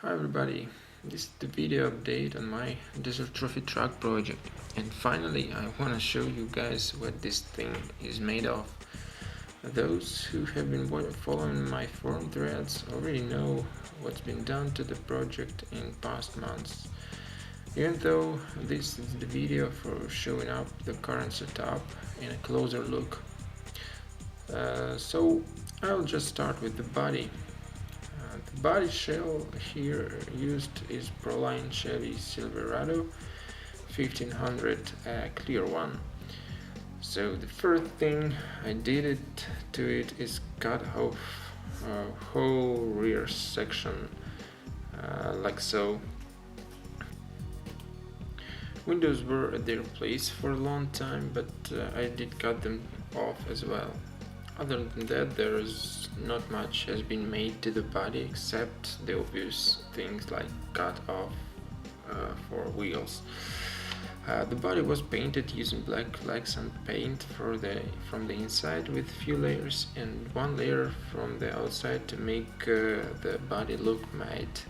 Hi everybody, this is the video update on my Desert Trophy truck project, and finally I want to show you guys what this thing is made of. Those who have been following my forum threads already know what's been done to the project in past months. Even though this is the video for showing up the current setup in a closer look. So I'll just start with the body. The body shell here used is Proline Chevy Silverado 1500 clear one. So the first thing I did to it is cut off whole rear section like so. Windows were at their place for a long time, but I did cut them off as well. Other than that, there's not much has been made to the body except the obvious things like cut off for wheels. The body was painted using black Lexan paint from the inside with few layers and one layer from the outside to make the body look matte.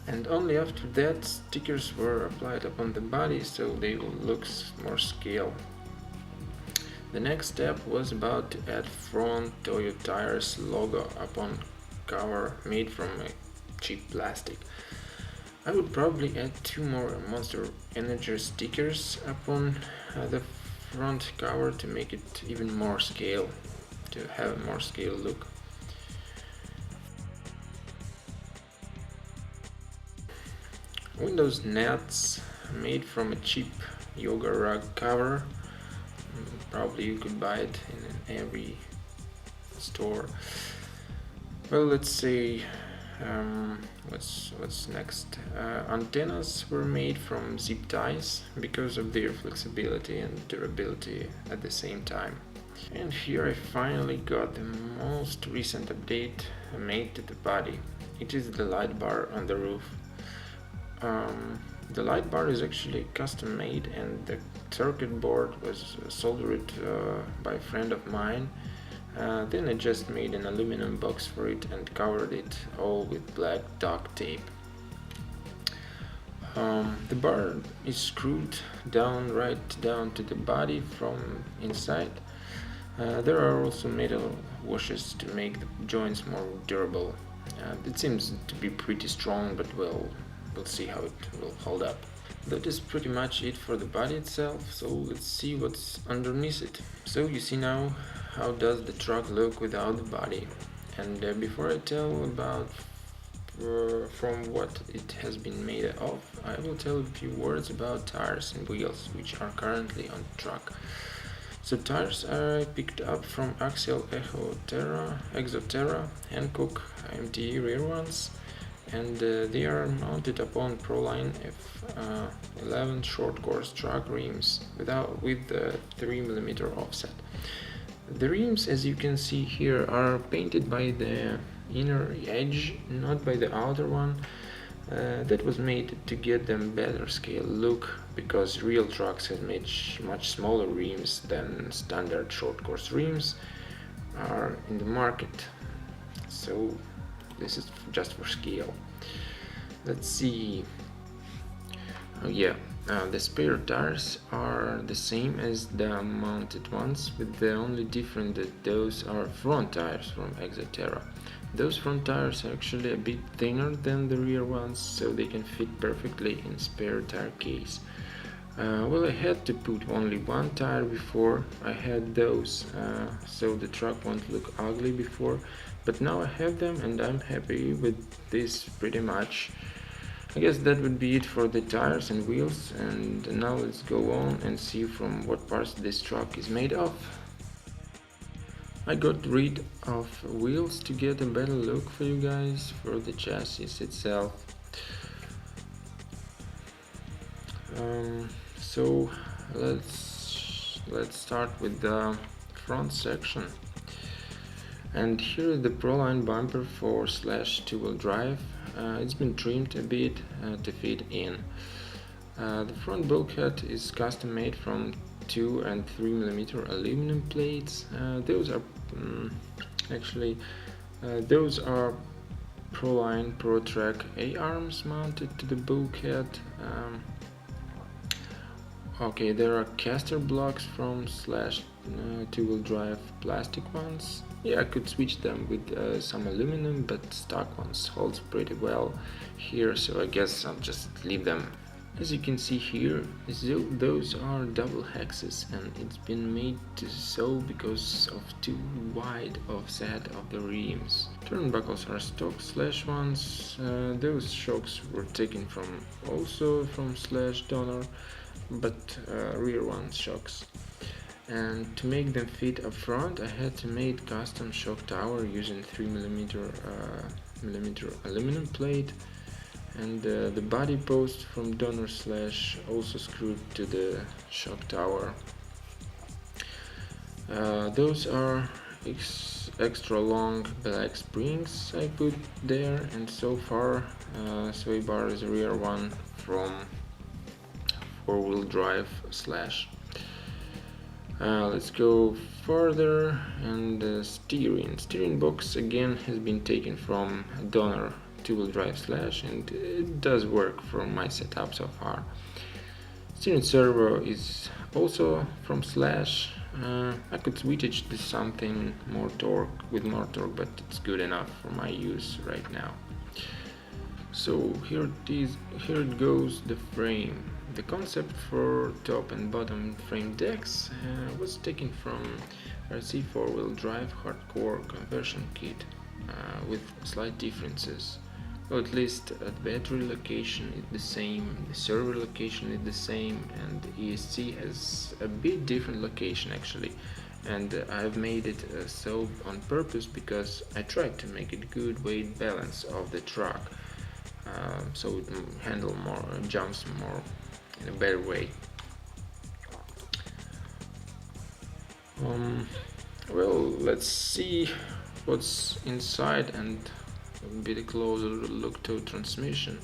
And only after that stickers were applied upon the body so they will look more scale. The next step was about to add front Toyo Tires logo upon cover made from a cheap plastic. I would probably add 2 more Monster Energy stickers upon the front cover to make it even more scale, to have a more scale look. Windows nets made from a cheap yoga rug cover. Probably you could buy it in every store. Well, let's see what's next. Antennas were made from zip ties because of their flexibility and durability at the same time. And here I finally got the most recent update made to the body. It is the light bar on the roof. The light bar is actually custom made, and the circuit board was soldered by a friend of mine. Then I just made an aluminum box for it and covered it all with black duct tape. The bar is screwed down right down to the body from inside. There are also metal washers to make the joints more durable. It seems to be pretty strong, but we'll see how it will hold up. That is pretty much it for the body itself, so let's see what's underneath it. So you see now how does the truck look without the body. And before I tell about from what it has been made of, I will tell a few words about tires and wheels which are currently on the truck. So tires I picked up from Axial Exoterra, Hankook MTE rear ones, and they are mounted upon Proline F11 short course truck rims with the 3mm offset. The rims, as you can see here, are painted by the inner edge, not by the outer one. That was made to get them better scale look, because real trucks have much smaller rims than standard short course rims are in the market. So this is just for scale. Let's see. Oh yeah, the spare tires are the same as the mounted ones, with the only difference that those are front tires from Exoterra. Those front tires are actually a bit thinner than the rear ones, so they can fit perfectly in spare tire case. Well, I had to put only one tire before I had those, so the truck won't look ugly before, but now I have them and I'm happy with this pretty much. I guess that would be it for the tires and wheels, and now let's go on and see from what parts this truck is made of. I got rid of wheels to get a better look for you guys for the chassis itself. So let's start with the front section. And here is the Proline bumper for /2-wheel drive. It's been trimmed a bit to fit in. The front bulkhead is custom made from 2 and 3mm aluminum plates. Those are Proline Prject A-arms mounted to the bulkhead. Okay, there are caster blocks from slash two-wheel drive plastic ones. Yeah, I could switch them with some aluminum, but stock ones holds pretty well here, so I guess I'll just leave them. As you can see here, those are double hexes, and it's been made so because of too wide offset of the rims. Turnbuckles are stock slash ones. Those shocks were taken from slash donor, but rear one shocks. And to make them fit up front, I had to make custom shock tower using 3mm aluminum plate, and the body post from donor slash also screwed to the shock tower. Those are extra long black springs I put there, and so far sway bar is rear one from four-wheel drive slash. Let's go further, and the steering box again has been taken from donor two-wheel drive slash, and it does work for my setup so far. Steering servo is also from slash. I could switch it to something more torque, but it's good enough for my use right now. So here it is. Here it goes, the frame. The concept for top and bottom frame decks was taken from RC four-wheel drive hardcore conversion kit with slight differences. Well, at least at battery location is the same, the server location is the same, and the ESC has a bit different location actually. And I've made it so on purpose because I tried to make it good weight balance of the truck, so it handle more, jumps more in a better way. Well, let's see what's inside and a bit closer look to transmission.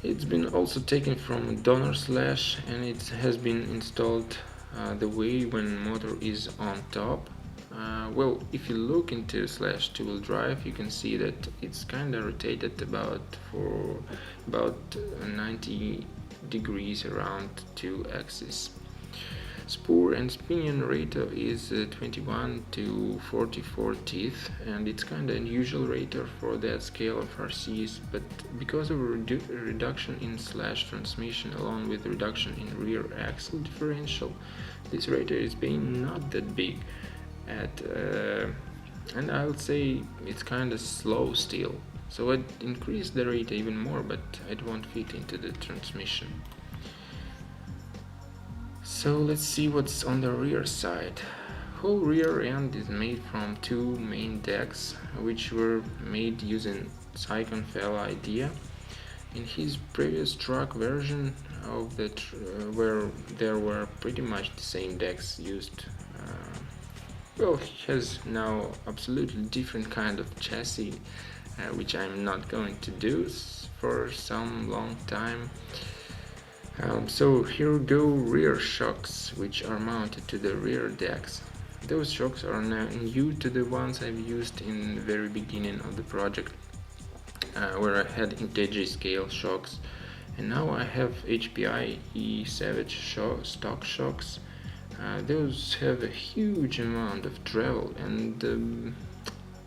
It's been also taken from donor slash, and it has been installed the way when motor is on top. Well, if you look into slash two-wheel drive, you can see that it's kind of rotated about 90 degrees around two axes. Spur and pinion ratio is 21 to 44 teeth, and it's kind of unusual ratio for that scale of RCs, but because of a reduction in slash transmission along with reduction in rear axle differential, this ratio is being not that big and I would say it's kind of slow still, so I'd increase the rate even more, but it won't fit into the transmission. So let's see what's on the rear side. Whole rear end is made from two main decks, which were made using Cycon Fell idea. In his previous truck version of the where there were pretty much the same decks used. Well, he has now absolutely different kind of chassis, which I'm not going to do for some long time. So here we go, rear shocks, which are mounted to the rear decks. Those shocks are now new to the ones I've used in the very beginning of the project, where I had integer scale shocks, and now I have HPI E Savage stock shocks. Those have a huge amount of travel, and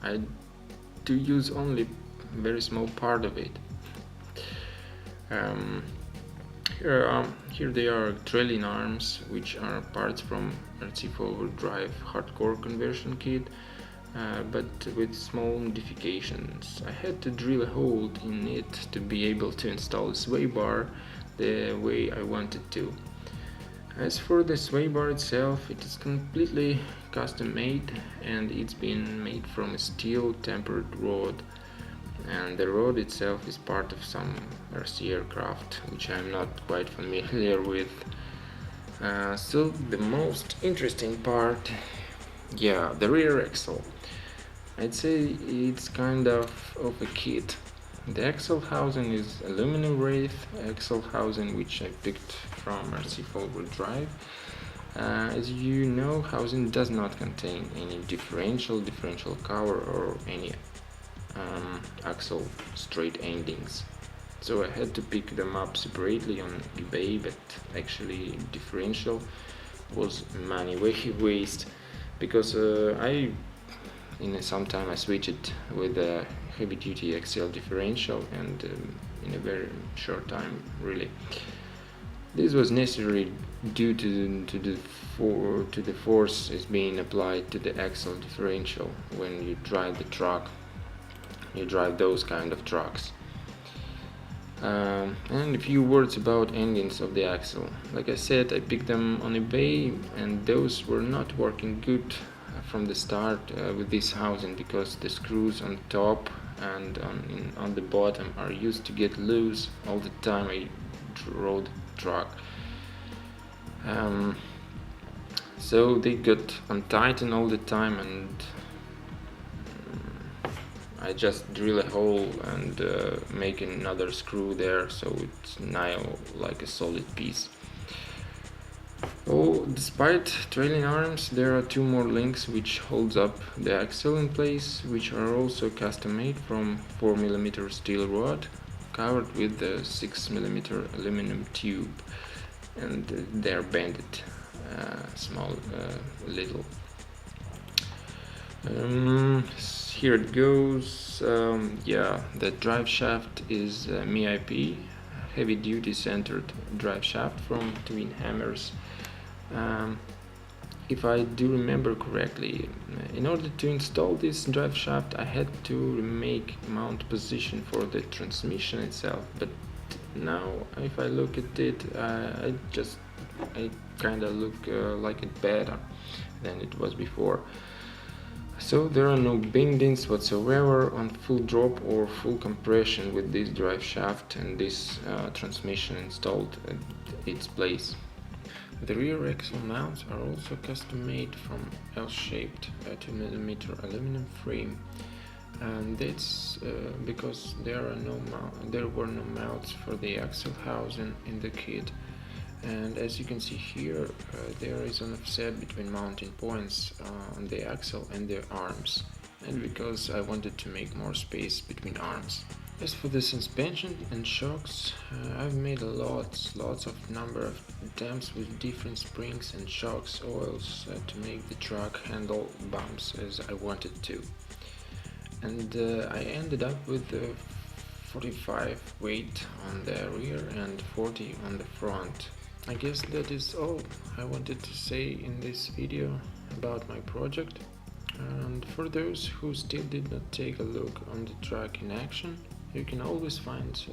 I do use only a very small part of it. Here they are trailing arms, which are parts from RC four-wheel drive hardcore conversion kit, but with small modifications. I had to drill a hole in it to be able to install the sway bar the way I wanted to. As for the sway bar itself, it is completely custom made, and it's been made from a steel tempered rod, and the rod itself is part of some RC aircraft, which I'm not quite familiar with. So the most interesting part, yeah, the rear axle. I'd say it's kind of a kit. The axle housing is aluminum wraith axle housing, which I picked from RC four-wheel drive. As you know, housing does not contain any differential cover or any axle straight endings. So I had to pick them up separately on eBay, but actually differential was money waste, because in some time I switched it with a heavy duty XL differential, and in a very short time, really. This was necessary due to the force is being applied to the axle differential when you drive the truck. You drive those kind of trucks. And a few words about endings of the axle. Like I said, I picked them on eBay, and those were not working good from the start with this housing, because the screws on top and on the bottom are used to get loose all the time I rode the truck. So they got untightened all the time, and I just drill a hole and make another screw there, so it's now like a solid piece. Oh, despite trailing arms, there are two more links which holds up the axle in place, which are also custom made from 4mm steel rod covered with the 6mm aluminum tube, and they're bended small little. Here it goes. The drive shaft is MIP, heavy duty centered drive shaft from Twin Hammers. If I do remember correctly, in order to install this drive shaft I had to remake mount position for the transmission itself, but now if I look at it, I kinda look like it better than it was before. So there are no bendings whatsoever on full drop or full compression with this drive shaft and this transmission installed at its place. The rear axle mounts are also custom made from L-shaped 2mm aluminum frame, and that's because there were no mounts for the axle housing in the kit. And as you can see here, there is an offset between mounting points on the axle and the arms, and because I wanted to make more space between arms. As for the suspension and shocks, I've made lots of number of attempts with different springs and shocks oils to make the truck handle bumps as I wanted to. And I ended up with 45 weight on the rear and 40 on the front. I guess that is all I wanted to say in this video about my project. And for those who still did not take a look on the truck in action, you can always find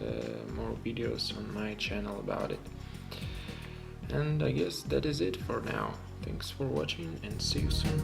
more videos on my channel about it. And I guess that is it for now. Thanks for watching, and see you soon.